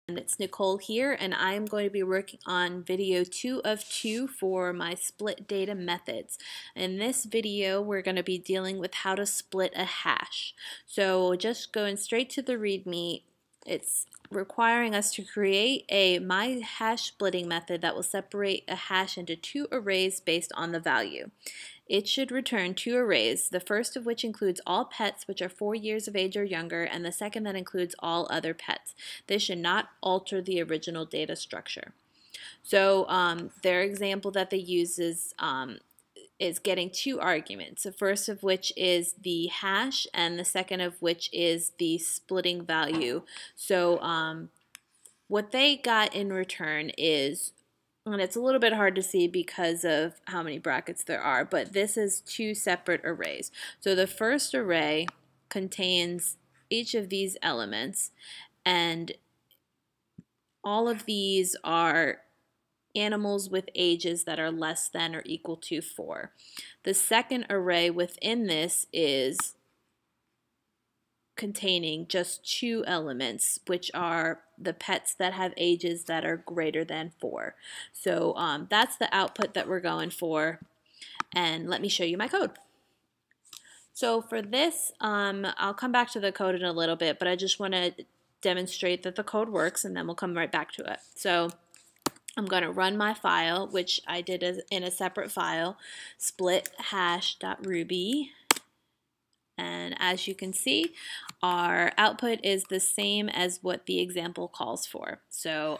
And it's Nicole here, and I'm going to be working on video 2 of 2 for my split data methods. In this video, we're going to be dealing with how to split a hash. So just going straight to the README, it's requiring us to create a my hash splitting method that will separate a hash into two arrays based on the value. It should return two arrays, the first of which includes all pets which are 4 years of age or younger, and the second that includes all other pets. This should not alter the original data structure. So their example that they use is getting two arguments, the first of which is the hash and the second of which is the splitting value. So what they got in return is, and it's a little bit hard to see because of how many brackets there are, but this is two separate arrays. So the first array contains each of these elements, and all of these are animals with ages that are less than or equal to 4. The second array within this is containing just two elements, which are the pets that have ages that are greater than 4. So that's the output that we're going for, and let me show you my code. So for this, I'll come back to the code in a little bit, but I just want to demonstrate that the code works, and then we'll come right back to it. So I'm going to run my file, which I did in a separate file, split-hash.ruby. And as you can see, our output is the same as what the example calls for. So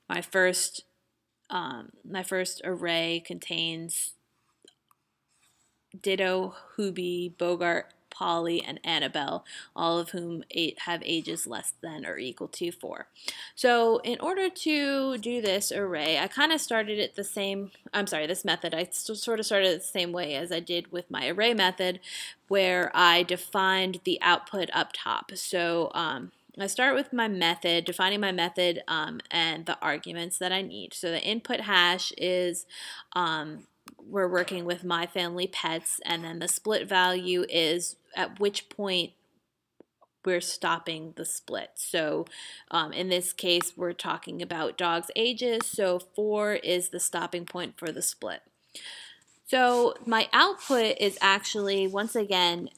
my first array contains Ditto, Hubie, Bogart, Polly, and Annabelle, all of whom have ages less than or equal to 4. So in order to do this array, I kind of started it the same, this method, I sort of started it the same way as I did with my array method, where I defined the output up top. So I start with my method, defining my method and the arguments that I need. So the input hash is we're working with my family pets, and then the split value is at which point we're stopping the split. So in this case, we're talking about dogs' ages, so 4 is the stopping point for the split. So my output is actually, once again,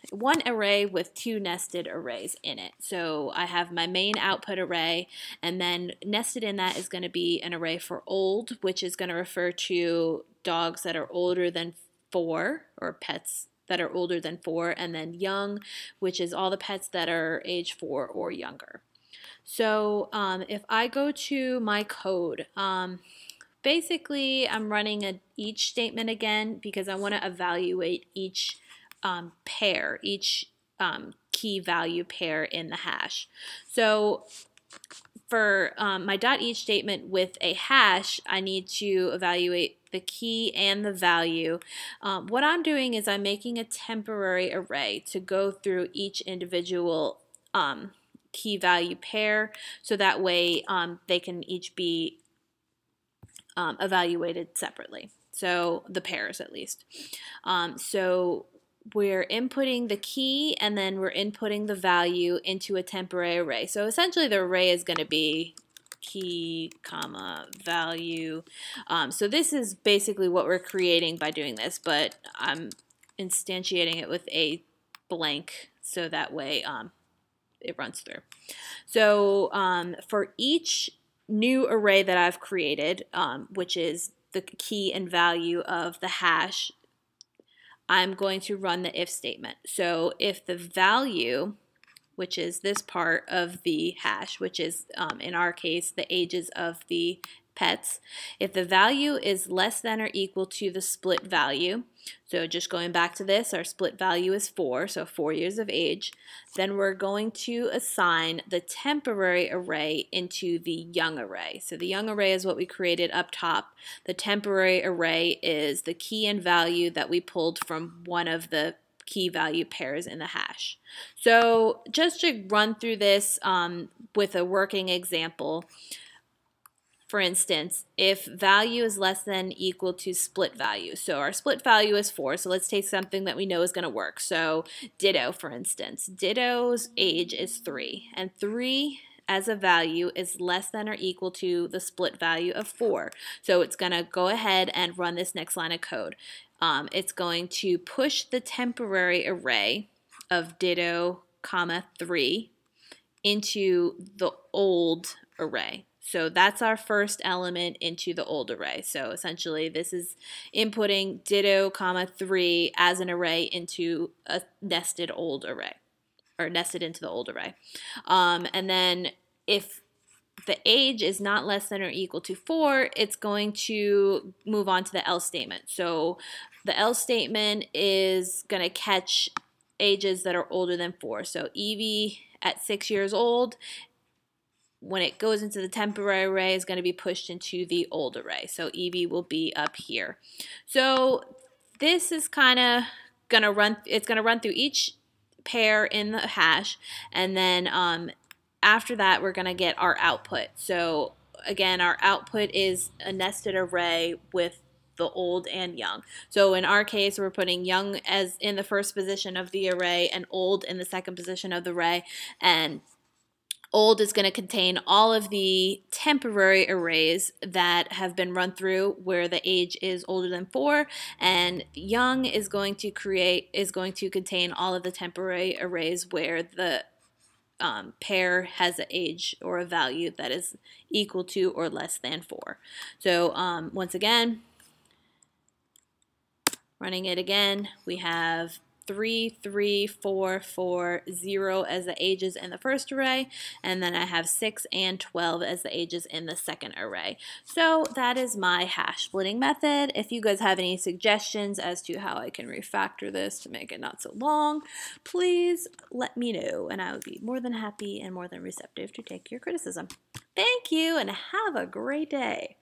one array with two nested arrays in it. So I have my main output array, and then nested in that is going to be an array for old, which is going to refer to dogs that are older than 4, or pets that are older than 4, and then young, which is all the pets that are age 4 or younger. So if I go to my code, basically I'm running an each statement again because I want to evaluate each pair, each key value pair in the hash. So for my .each statement with a hash, I need to evaluate the key and the value. What I'm doing is I'm making a temporary array to go through each individual key value pair, so that way they can each be evaluated separately. So the pairs at least. So we're inputting the key, and then we're inputting the value into a temporary array. So essentially the array is going to be key, comma, value. So this is basically what we're creating by doing this, but I'm instantiating it with a blank so that way it runs through. So for each new array that I've created, which is the key and value of the hash, I'm going to run the if statement. So if the value, which is this part of the hash, which is in our case the ages of the pets, if the value is less than or equal to the split value, so just going back to this, our split value is 4, so 4 years of age, then we're going to assign the temporary array into the young array. So the young array is what we created up top. The temporary array is the key and value that we pulled from one of the key value pairs in the hash. So just to run through this with a working example, for instance, if value is less than equal to split value, so our split value is 4, so let's take something that we know is going to work. So Ditto, for instance, Ditto's age is 3, and 3 as a value is less than or equal to the split value of 4. So it's going to go ahead and run this next line of code. It's going to push the temporary array of ditto, comma, 3 into the old array. So that's our first element into the old array. So essentially this is inputting ditto, comma, 3 as an array into a nested old array, or nested into the old array. And then if the age is not less than or equal to 4, it's going to move on to the else statement. So the else statement is going to catch ages that are older than 4. So Evie at 6 years old, when it goes into the temporary array, is going to be pushed into the old array. So Evie will be up here. So this is kind of going to run, it's going to run through each pair in the hash, and then after that we're going to get our output. So again, our output is a nested array with the old and young. So in our case, we're putting young as in the first position of the array and old in the second position of the array, and old is going to contain all of the temporary arrays that have been run through where the age is older than 4, and young is going to contain all of the temporary arrays where the pair has an age or a value that is equal to or less than 4. So once again, running it again, we have 3, 3, 4, 4, 0 as the ages in the first array, and then I have 6 and 12 as the ages in the second array. So that is my hash splitting method. If you guys have any suggestions as to how I can refactor this to make it not so long, please let me know, and I would be more than happy and more than receptive to take your criticism. Thank you, and have a great day.